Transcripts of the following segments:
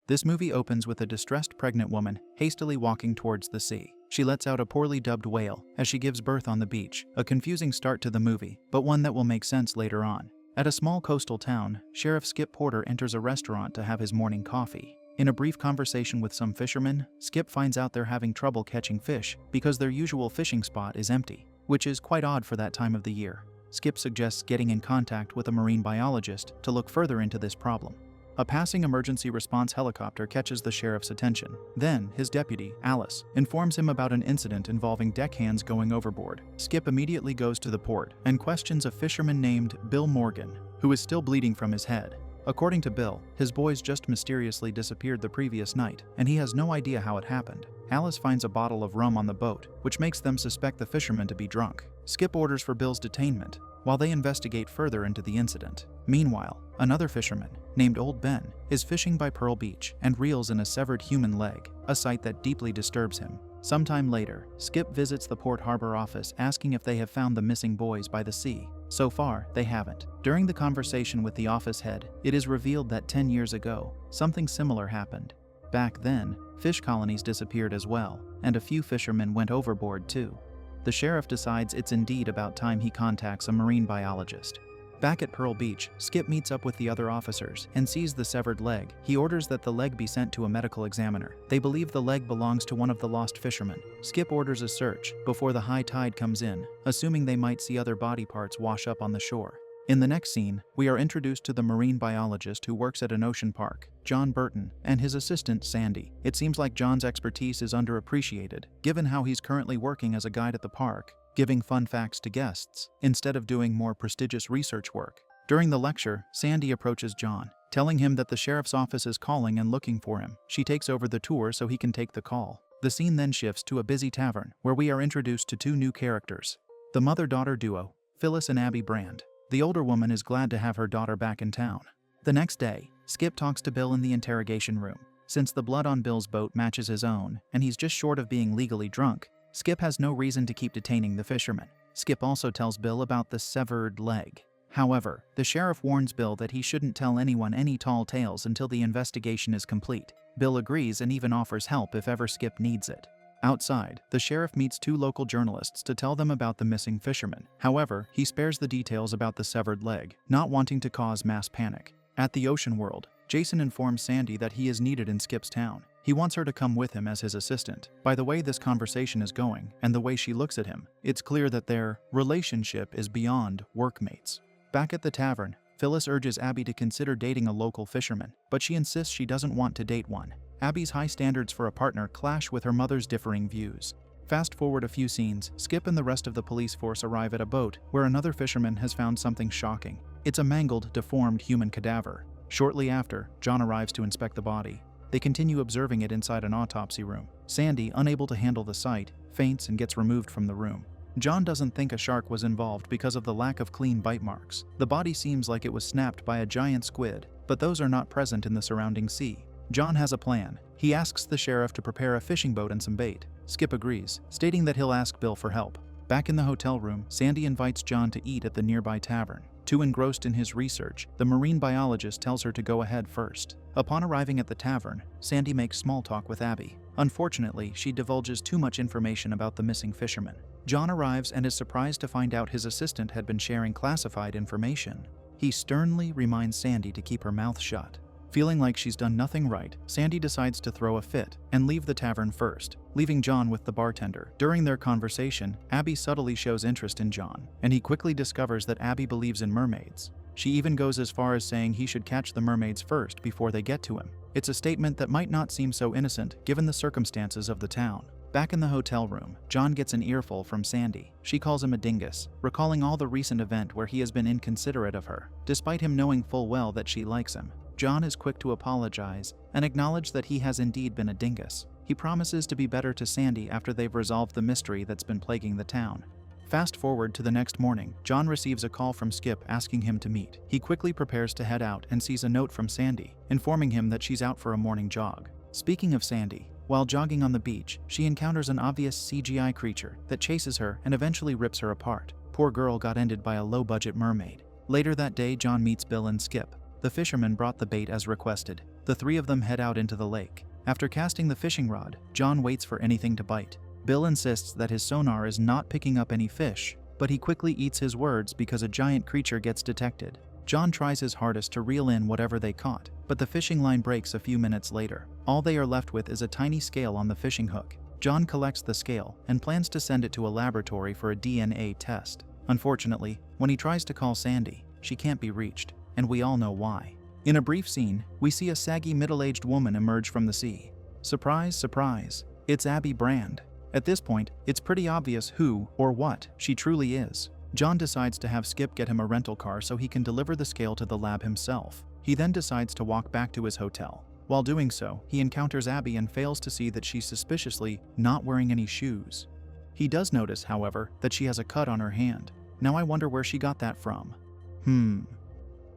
This movie opens with a distressed pregnant woman hastily walking towards the sea. She lets out a poorly dubbed wail as she gives birth on the beach, a confusing start to the movie, but one that will make sense later on. At a small coastal town, Sheriff Skip Porter enters a restaurant to have his morning coffee. In a brief conversation with some fishermen, Skip finds out they're having trouble catching fish because their usual fishing spot is empty, which is quite odd for that time of the year. Skip suggests getting in contact with a marine biologist to look further into this problem. A passing emergency response helicopter catches the sheriff's attention. Then, his deputy, Alice, informs him about an incident involving deckhands going overboard. Skip immediately goes to the port and questions a fisherman named Bill Morgan, who is still bleeding from his head. According to Bill, his boys just mysteriously disappeared the previous night, and he has no idea how it happened. Alice finds a bottle of rum on the boat, which makes them suspect the fisherman to be drunk. Skip orders for Bill's detainment, while they investigate further into the incident. Meanwhile, another fisherman, named Old Ben, is fishing by Pearl Beach and reels in a severed human leg, a sight that deeply disturbs him. Sometime later, Skip visits the Port Harbor office asking if they have found the missing boys by the sea. So far, they haven't. During the conversation with the office head, it is revealed that 10 years ago, something similar happened. Back then, fish colonies disappeared as well, and a few fishermen went overboard too. The sheriff decides it's indeed about time he contacts a marine biologist. Back at Pearl Beach, Skip meets up with the other officers and sees the severed leg. He orders that the leg be sent to a medical examiner. They believe the leg belongs to one of the lost fishermen. Skip orders a search before the high tide comes in, assuming they might see other body parts wash up on the shore. In the next scene, we are introduced to the marine biologist who works at an ocean park, John Burton, and his assistant, Sandy. It seems like John's expertise is underappreciated, given how he's currently working as a guide at the park, giving fun facts to guests, instead of doing more prestigious research work. During the lecture, Sandy approaches John, telling him that the sheriff's office is calling and looking for him. She takes over the tour so he can take the call. The scene then shifts to a busy tavern, where we are introduced to two new characters, the mother-daughter duo, Phyllis and Abby Brand. The older woman is glad to have her daughter back in town. The next day, Skip talks to Bill in the interrogation room. Since the blood on Bill's boat matches his own, and he's just short of being legally drunk, Skip has no reason to keep detaining the fisherman. Skip also tells Bill about the severed leg. However, the sheriff warns Bill that he shouldn't tell anyone any tall tales until the investigation is complete. Bill agrees and even offers help if ever Skip needs it. Outside, the sheriff meets two local journalists to tell them about the missing fisherman. However, he spares the details about the severed leg, not wanting to cause mass panic. At the ocean world, Jason informs Sandy that he is needed in Skip's town. He wants her to come with him as his assistant. By the way this conversation is going, and the way she looks at him, it's clear that their relationship is beyond workmates. Back at the tavern, Phyllis urges Abby to consider dating a local fisherman, but she insists she doesn't want to date one. Abby's high standards for a partner clash with her mother's differing views. Fast forward a few scenes, Skip and the rest of the police force arrive at a boat where another fisherman has found something shocking. It's a mangled, deformed human cadaver. Shortly after, John arrives to inspect the body. They continue observing it inside an autopsy room. Sandy, unable to handle the sight, faints and gets removed from the room. John doesn't think a shark was involved because of the lack of clean bite marks. The body seems like it was snapped by a giant squid, but those are not present in the surrounding sea. John has a plan. He asks the sheriff to prepare a fishing boat and some bait. Skip agrees, stating that he'll ask Bill for help. Back in the hotel room, Sandy invites John to eat at the nearby tavern. Too engrossed in his research, the marine biologist tells her to go ahead first. Upon arriving at the tavern, Sandy makes small talk with Abby. Unfortunately, she divulges too much information about the missing fisherman. John arrives and is surprised to find out his assistant had been sharing classified information. He sternly reminds Sandy to keep her mouth shut. Feeling like she's done nothing right, Sandy decides to throw a fit and leave the tavern first, leaving John with the bartender. During their conversation, Abby subtly shows interest in John, and he quickly discovers that Abby believes in mermaids. She even goes as far as saying he should catch the mermaids first before they get to him. It's a statement that might not seem so innocent given the circumstances of the town. Back in the hotel room, John gets an earful from Sandy. She calls him a dingus, recalling all the recent event where he has been inconsiderate of her, despite him knowing full well that she likes him. John is quick to apologize and acknowledge that he has indeed been a dingus. He promises to be better to Sandy after they've resolved the mystery that's been plaguing the town. Fast forward to the next morning, John receives a call from Skip asking him to meet. He quickly prepares to head out and sees a note from Sandy, informing him that she's out for a morning jog. Speaking of Sandy, while jogging on the beach, she encounters an obvious CGI creature that chases her and eventually rips her apart. Poor girl got ended by a low-budget mermaid. Later that day, John meets Bill and Skip. The fisherman brought the bait as requested. The three of them head out into the lake. After casting the fishing rod, John waits for anything to bite. Bill insists that his sonar is not picking up any fish, but he quickly eats his words because a giant creature gets detected. John tries his hardest to reel in whatever they caught, but the fishing line breaks a few minutes later. All they are left with is a tiny scale on the fishing hook. John collects the scale and plans to send it to a laboratory for a DNA test. Unfortunately, when he tries to call Sandy, she can't be reached, and we all know why. In a brief scene, we see a saggy middle-aged woman emerge from the sea. Surprise, surprise, it's Abby Brand. At this point, it's pretty obvious who, or what, she truly is. John decides to have Skip get him a rental car so he can deliver the scale to the lab himself. He then decides to walk back to his hotel. While doing so, he encounters Abby and fails to see that she's suspiciously not wearing any shoes. He does notice, however, that she has a cut on her hand. Now I wonder where she got that from.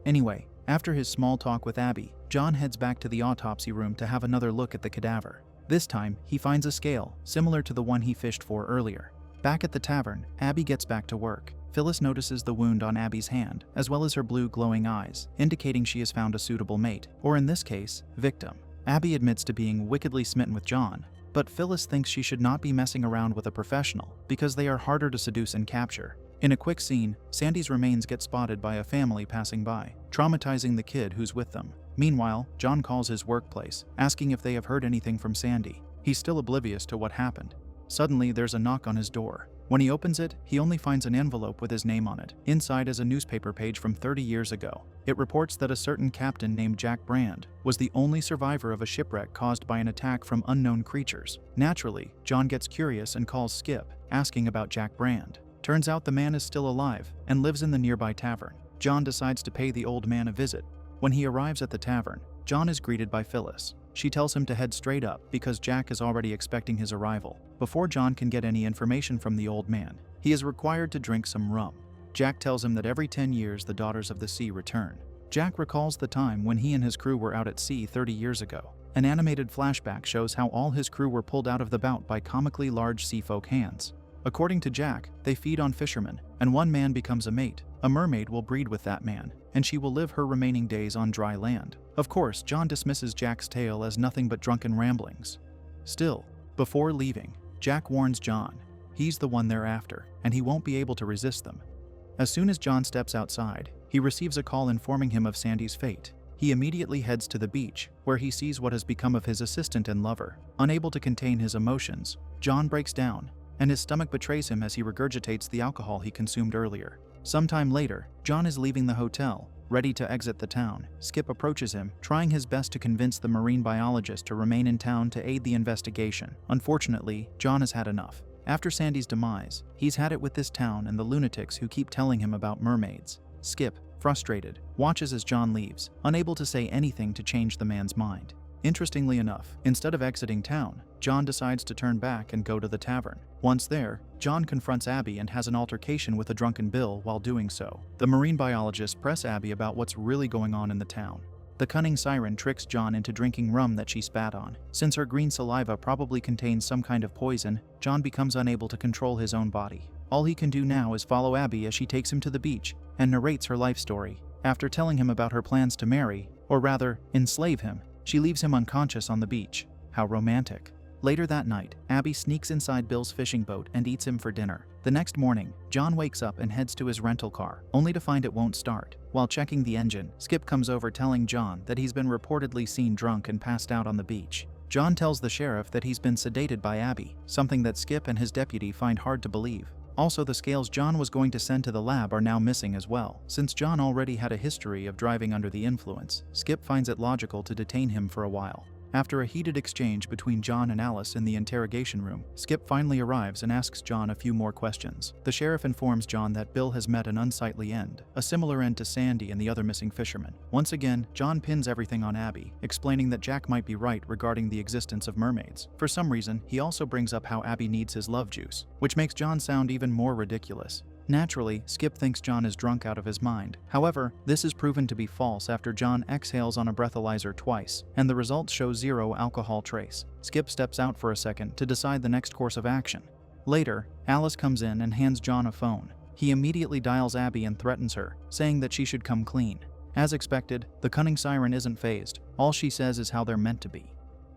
Anyway, after his small talk with Abby, John heads back to the autopsy room to have another look at the cadaver. This time, he finds a scale, similar to the one he fished for earlier. Back at the tavern, Abby gets back to work. Phyllis notices the wound on Abby's hand, as well as her blue glowing eyes, indicating she has found a suitable mate, or in this case, victim. Abby admits to being wickedly smitten with John, but Phyllis thinks she should not be messing around with a professional, because they are harder to seduce and capture. In a quick scene, Sandy's remains get spotted by a family passing by, traumatizing the kid who's with them. Meanwhile, John calls his workplace, asking if they have heard anything from Sandy. He's still oblivious to what happened. Suddenly, there's a knock on his door. When he opens it, he only finds an envelope with his name on it. Inside is a newspaper page from 30 years ago. It reports that a certain captain named Jack Brand was the only survivor of a shipwreck caused by an attack from unknown creatures. Naturally, John gets curious and calls Skip, asking about Jack Brand. Turns out the man is still alive and lives in the nearby tavern. John decides to pay the old man a visit. When he arrives at the tavern, John is greeted by Phyllis. She tells him to head straight up because Jack is already expecting his arrival. Before John can get any information from the old man, he is required to drink some rum. Jack tells him that every 10 years the Daughters of the Sea return. Jack recalls the time when he and his crew were out at sea 30 years ago. An animated flashback shows how all his crew were pulled out of the boat by comically large seafolk hands. According to Jack, they feed on fishermen, and one man becomes a mate. A mermaid will breed with that man, and she will live her remaining days on dry land. Of course, John dismisses Jack's tale as nothing but drunken ramblings. Still, before leaving, Jack warns John he's the one they're after, and he won't be able to resist them. As soon as John steps outside, he receives a call informing him of Sandy's fate. He immediately heads to the beach, where he sees what has become of his assistant and lover. Unable to contain his emotions, John breaks down, and his stomach betrays him as he regurgitates the alcohol he consumed earlier. Sometime later, John is leaving the hotel, ready to exit the town. Skip approaches him, trying his best to convince the marine biologist to remain in town to aid the investigation. Unfortunately, John has had enough. After Sandy's demise, he's had it with this town and the lunatics who keep telling him about mermaids. Skip, frustrated, watches as John leaves, unable to say anything to change the man's mind. Interestingly enough, instead of exiting town, John decides to turn back and go to the tavern. Once there, John confronts Abby and has an altercation with a drunken Bill while doing so. The marine biologists press Abby about what's really going on in the town. The cunning Siren tricks John into drinking rum that she spat on. Since her green saliva probably contains some kind of poison, John becomes unable to control his own body. All he can do now is follow Abby as she takes him to the beach and narrates her life story. After telling him about her plans to marry, or rather, enslave him, she leaves him unconscious on the beach. How romantic. Later that night, Abby sneaks inside Bill's fishing boat and eats him for dinner. The next morning, John wakes up and heads to his rental car, only to find it won't start. While checking the engine, Skip comes over telling John that he's been reportedly seen drunk and passed out on the beach. John tells the sheriff that he's been sedated by Abby, something that Skip and his deputy find hard to believe. Also, the scales John was going to send to the lab are now missing as well. Since John already had a history of driving under the influence, Skip finds it logical to detain him for a while. After a heated exchange between John and Alice in the interrogation room, Skip finally arrives and asks John a few more questions. The sheriff informs John that Bill has met an unsightly end, a similar end to Sandy and the other missing fishermen. Once again, John pins everything on Abby, explaining that Jack might be right regarding the existence of mermaids. For some reason, he also brings up how Abby needs his love juice, which makes John sound even more ridiculous. Naturally, Skip thinks John is drunk out of his mind. However, this is proven to be false after John exhales on a breathalyzer twice, and the results show 0 alcohol trace. Skip steps out for a second to decide the next course of action. Later, Alice comes in and hands John a phone. He immediately dials Abby and threatens her, saying that she should come clean. As expected, the cunning Siren isn't fazed. All she says is how they're meant to be.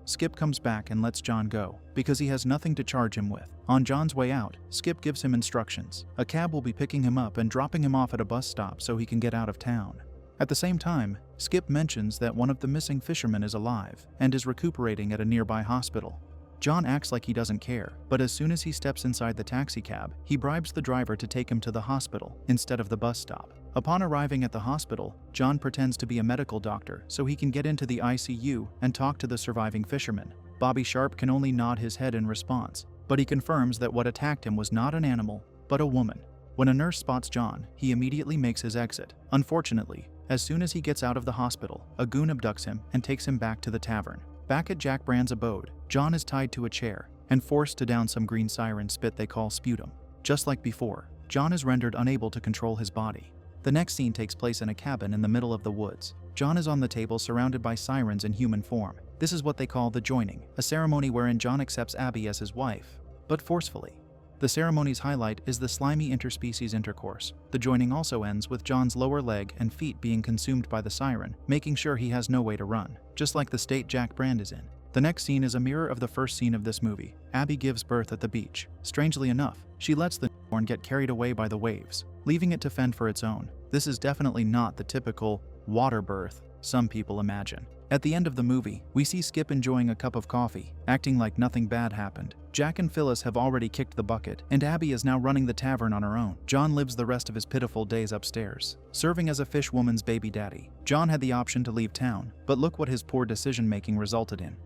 Skip comes back and lets John go, because he has nothing to charge him with. On John's way out, Skip gives him instructions. A cab will be picking him up and dropping him off at a bus stop so he can get out of town. At the same time, Skip mentions that one of the missing fishermen is alive and is recuperating at a nearby hospital. John acts like he doesn't care, but as soon as he steps inside the taxicab, he bribes the driver to take him to the hospital instead of the bus stop. Upon arriving at the hospital, John pretends to be a medical doctor so he can get into the ICU and talk to the surviving fisherman. Bobby Sharp can only nod his head in response, but he confirms that what attacked him was not an animal, but a woman. When a nurse spots John, he immediately makes his exit. Unfortunately, as soon as he gets out of the hospital, a goon abducts him and takes him back to the tavern. Back at Jack Brand's abode, John is tied to a chair and forced to down some green siren spit they call sputum. Just like before, John is rendered unable to control his body. The next scene takes place in a cabin in the middle of the woods. John is on the table surrounded by sirens in human form. This is what they call the joining, a ceremony wherein John accepts Abby as his wife, but forcefully. The ceremony's highlight is the slimy interspecies intercourse. The joining also ends with John's lower leg and feet being consumed by the siren, making sure he has no way to run, just like the state Jack Brand is in. The next scene is a mirror of the first scene of this movie. Abby gives birth at the beach. Strangely enough, she lets the newborn get carried away by the waves, leaving it to fend for its own. This is definitely not the typical water birth some people imagine. At the end of the movie, we see Skip enjoying a cup of coffee, acting like nothing bad happened. Jack and Phyllis have already kicked the bucket, and Abby is now running the tavern on her own. John lives the rest of his pitiful days upstairs, serving as a fish woman's baby daddy. John had the option to leave town, but look what his poor decision-making resulted in.